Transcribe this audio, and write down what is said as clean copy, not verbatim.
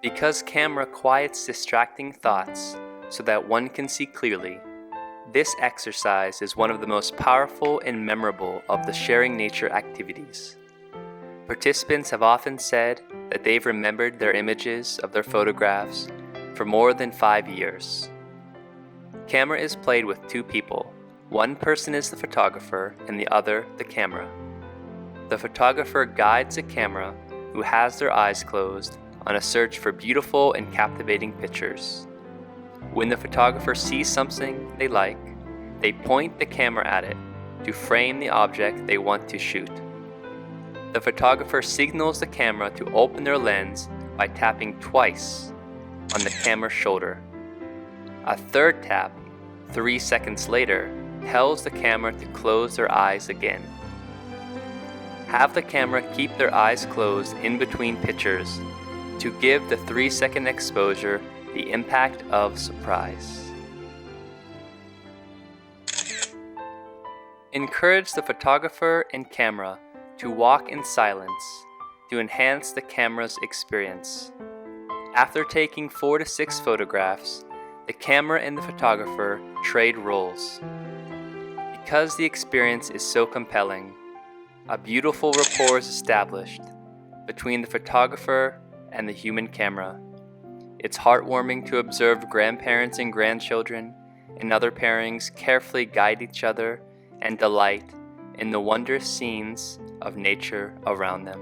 Because camera quiets distracting thoughts so that one can see clearly, this exercise is one of the most powerful and memorable of the sharing nature activities. Participants have often said that they've remembered their images of their photographs for more than 5 years. Camera is played with two people. One person is the photographer and the other the camera. The photographer guides the camera, who has their eyes closed, on a search for beautiful and captivating pictures. When the photographer sees something they like, they point the camera at it to frame the object they want to shoot. The photographer signals the camera to open their lens by tapping twice on the camera's shoulder. A third tap, 3 seconds later, tells the camera to close their eyes again. Have the camera keep their eyes closed in between pictures to give the 3-second exposure the impact of surprise. Encourage the photographer and camera to walk in silence to enhance the camera's experience. After taking 4 to 6 photographs, the camera and the photographer trade roles. Because the experience is so compelling, a beautiful rapport is established between the photographer and the human camera. It's heartwarming to observe grandparents and grandchildren and other pairings carefully guide each other and delight in the wondrous scenes of nature around them.